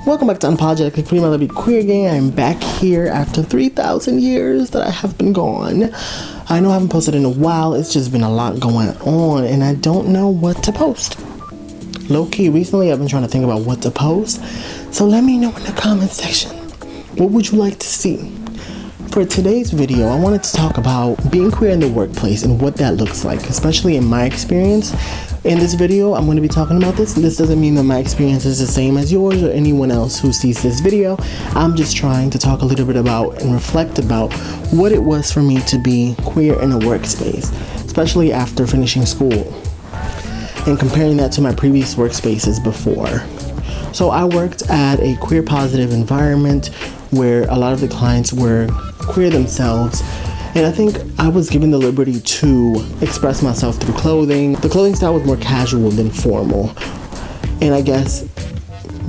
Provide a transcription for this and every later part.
Welcome back to Unapologetically Free, my lovely queer gang. I'm back here after 3,000 years that I have been gone. I know I haven't posted in a while. It's just been a lot going on, and I don't know what to post. Low-key, recently I've been trying to think about what to post. So let me know in the comment section. What would you like to see? For today's video, I wanted to talk about being queer in the workplace and what that looks like, especially in my experience. In this video, I'm going to be talking about this. This doesn't mean that my experience is the same as yours or anyone else who sees this video. I'm just trying to talk a little bit about and reflect about what it was for me to be queer in a workspace, especially after finishing school, and comparing that to my previous workspaces before. So I worked at a queer positive environment where a lot of the clients were queer themselves. And I think I was given the liberty to express myself through clothing. The clothing style was more casual than formal. And I guess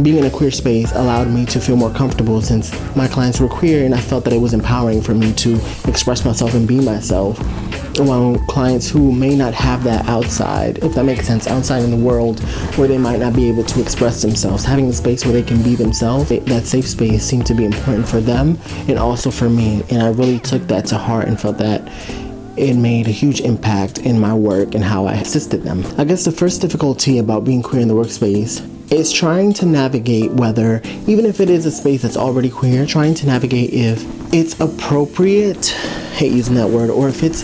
being in a queer space allowed me to feel more comfortable since my clients were queer, and I felt that it was empowering for me to express myself and be myself among clients who may not have that outside, if that makes sense, outside in the world where they might not be able to express themselves. Having a space where they can be themselves, that safe space seemed to be important for them and also for me. And I really took that to heart and felt that it made a huge impact in my work and how I assisted them. I guess the first difficulty about being queer in the workspace is trying to navigate whether, even if it is a space that's already queer, trying to navigate if it's appropriate, hate using that word, or if it's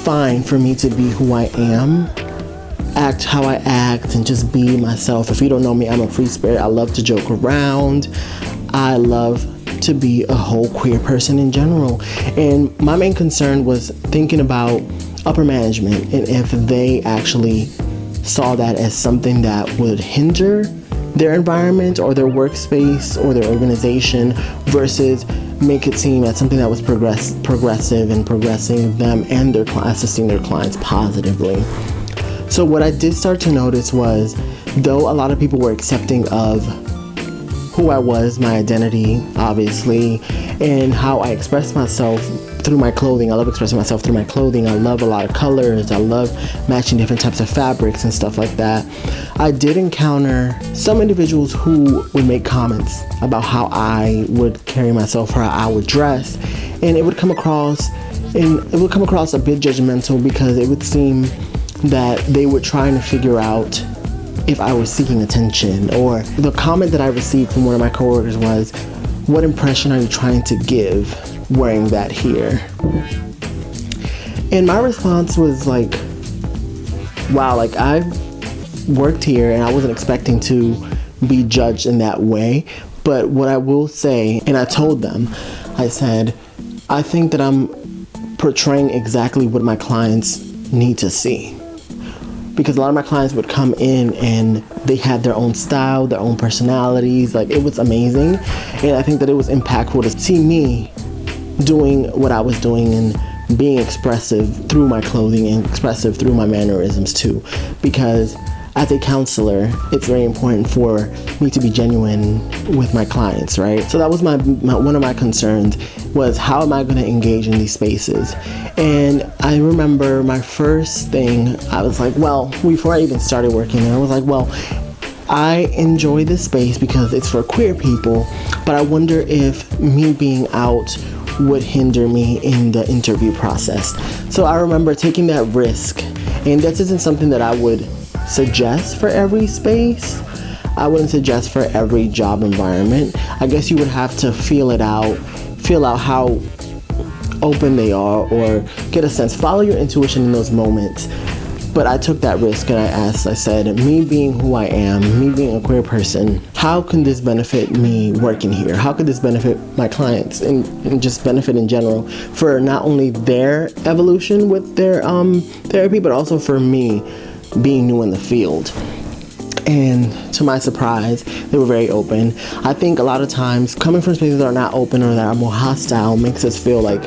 fine for me to be who I am, act how I act, and just be myself. If you don't know me, I'm a free spirit. I love to joke around. I love to be a whole queer person in general. And my main concern was thinking about upper management and if they actually saw that as something that would hinder their environment or their workspace or their organization versus make it seem as something that was progressive and progressing them and their assisting their clients positively. So what I did start to notice was, though a lot of people were accepting of who I was, my identity, obviously, and how I expressed myself through my clothing. I love expressing myself through my clothing. I love a lot of colors. I love matching different types of fabrics and stuff like that. I did encounter some individuals who would make comments about how I would carry myself or how I would dress, and it would come across a bit judgmental because it would seem that they were trying to figure out if I was seeking attention. Or the comment that I received from one of my coworkers was, "What impression are you trying to give wearing that here?" And my response was like, wow, like I've worked here and I wasn't expecting to be judged in that way. But what I will say, and I told them, I said, I think that I'm portraying exactly what my clients need to see. Because a lot of my clients would come in and they had their own style, their own personalities. Like, it was amazing. And I think that it was impactful to see me doing what I was doing and being expressive through my clothing and expressive through my mannerisms too. Because as a counselor, it's very important for me to be genuine with my clients, right? So that was my one of my concerns, was how am I going to engage in these spaces? And I remember my first thing, I was like, well, before I even started working there, I was like, well, I enjoy this space because it's for queer people, but I wonder if me being out would hinder me in the interview process. So I remember taking that risk, and this isn't something that I would suggest for every space. I wouldn't suggest for every job environment. I guess you would have to feel out how open they are, or get a sense, follow your intuition in those moments. But I took that risk and I said, me being who I am, me being a queer person, how can this benefit me working here? How could this benefit my clients and just benefit in general for not only their evolution with their therapy, but also for me being new in the field? And to my surprise, they were very open. I think a lot of times coming from spaces that are not open or that are more hostile makes us feel like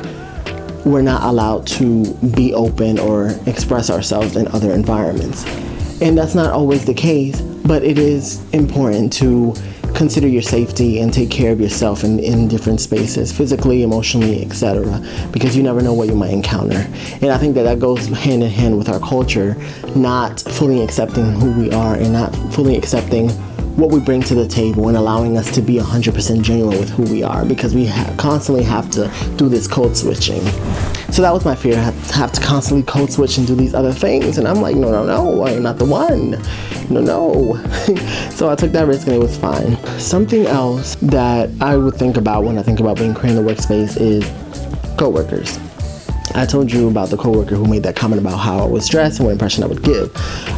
we're not allowed to be open or express ourselves in other environments. And that's not always the case, but it is important to consider your safety and take care of yourself in different spaces, physically, emotionally, etc., because you never know what you might encounter. And I think that goes hand in hand with our culture, not fully accepting who we are and not fully accepting what we bring to the table and allowing us to be 100% genuine with who we are, because we constantly have to do this code switching. So that was my fear. I have to constantly code switch and do these other things. And I'm like, no, I am not the one. No. So I took that risk and it was fine. Something else that I would think about when I think about being queer in the workspace is coworkers. I told you about the coworker who made that comment about how I was dressed and what impression I would give.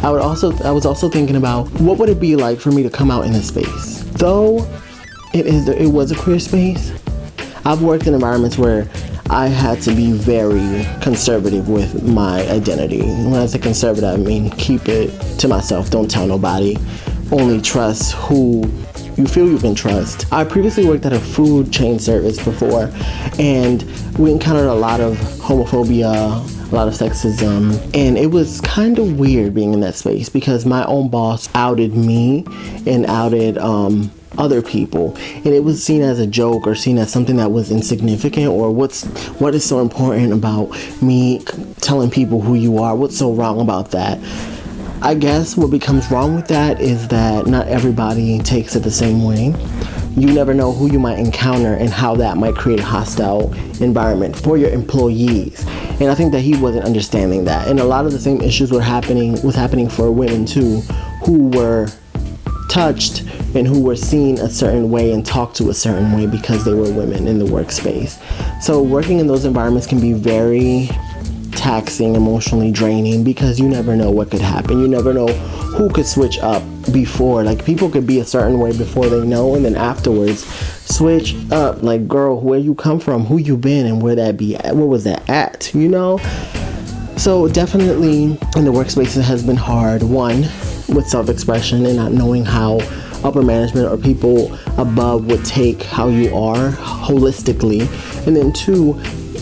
I was also thinking about what would it be like for me to come out in this space. Though it was a queer space, I've worked in environments where I had to be very conservative with my identity. When I say conservative, I mean keep it to myself, don't tell nobody, only trust who you feel you can trust. I previously worked at a food chain service before, and we encountered a lot of homophobia, a lot of sexism, and it was kind of weird being in that space because my own boss outed me and outed other people, and it was seen as a joke or seen as something that was insignificant, or what is so important about me telling people who you are, what's so wrong about that. I guess what becomes wrong with that is that not everybody takes it the same way. You never know who you might encounter and how that might create a hostile environment for your employees. And I think that he wasn't understanding that. And a lot of the same issues was happening for women too, who were touched and who were seen a certain way and talked to a certain way because they were women in the workspace. So working in those environments can be very taxing, emotionally draining, because you never know what could happen. You never know who could switch up before. Like, people could be a certain way before they know, and then afterwards switch up. Like, girl, where you come from, who you been, and where was that at, you know? So definitely in the workspace it has been hard. One, with self-expression and not knowing how upper management or people above would take how you are holistically. And then two,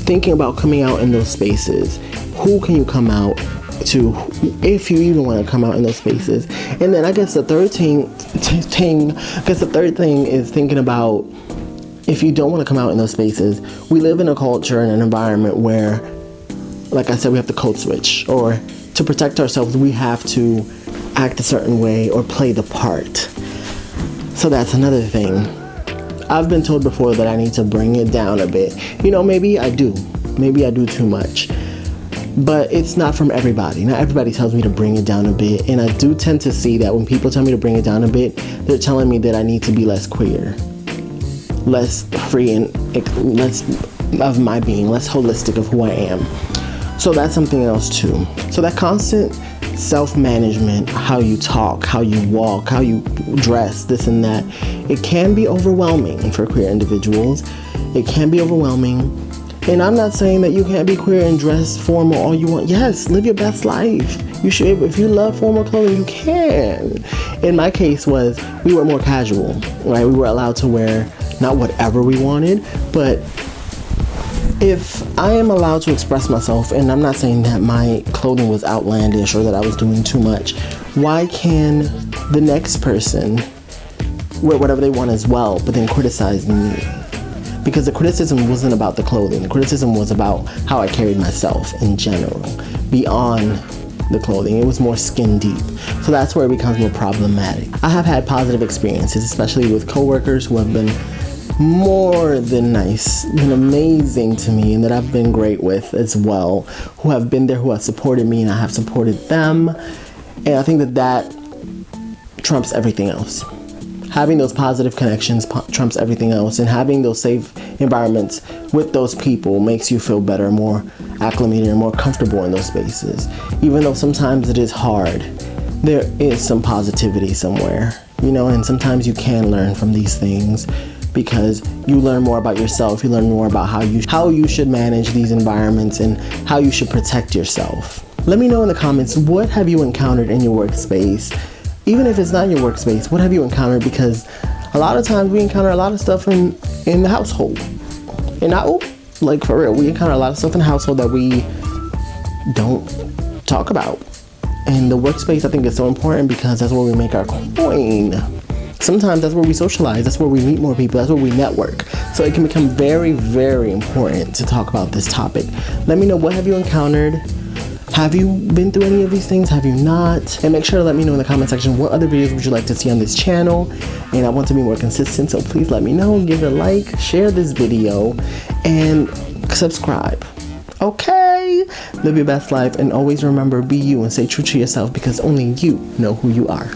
thinking about coming out in those spaces. Who can you come out to, if you even want to come out in those spaces? And then I guess the third thing is thinking about, if you don't want to come out in those spaces, we live in a culture and an environment where, like I said, we have to code switch, or to protect ourselves, we have to act a certain way or play the part. So that's another thing. I've been told before that I need to bring it down a bit. You know, maybe I do too much, but it's not from everybody. Not everybody tells me to bring it down a bit, and I do tend to see that when people tell me to bring it down a bit, they're telling me that I need to be less queer, less free, and less of my being, less holistic of who I am. So that's something else too. So that constant self-management, how you talk, how you walk, how you dress, this and that, it can be overwhelming for queer individuals. It can be overwhelming. And I'm not saying that you can't be queer and dress formal all you want. Yes, live your best life. You should. If you love formal clothing, you can. In my case was, we were more casual, right? We were allowed to wear not whatever we wanted, but if I am allowed to express myself, and I'm not saying that my clothing was outlandish or that I was doing too much, why can the next person wear whatever they want as well, but then criticize me? Because the criticism wasn't about the clothing. The criticism was about how I carried myself in general, beyond the clothing. It was more skin deep. So that's where it becomes more problematic. I have had positive experiences, especially with coworkers who have been more than nice, been amazing to me, and that I've been great with as well, who have been there, who have supported me, and I have supported them. And I think that trumps everything else. Having those positive connections trumps everything else, and having those safe environments with those people makes you feel better, more acclimated, and more comfortable in those spaces. Even though sometimes it is hard, there is some positivity somewhere, you know, and sometimes you can learn from these things, because you learn more about yourself. You learn more about how you should manage these environments and how you should protect yourself. Let me know in the comments, what have you encountered in your workspace? Even if it's not your workspace, what have you encountered? Because a lot of times we encounter a lot of stuff in the household. Like, for real, we encounter a lot of stuff in the household that we don't talk about. And the workspace, I think, is so important because that's where we make our coin. Sometimes that's where we socialize, that's where we meet more people, that's where we network. So it can become very, very important to talk about this topic. Let me know, what have you encountered? Have you been through any of these things? Have you not? And make sure to let me know in the comment section what other videos would you like to see on this channel. And I want to be more consistent, so please let me know. Give it a like, share this video, and subscribe. Okay? Live your best life, and always remember, be you and stay true to yourself, because only you know who you are.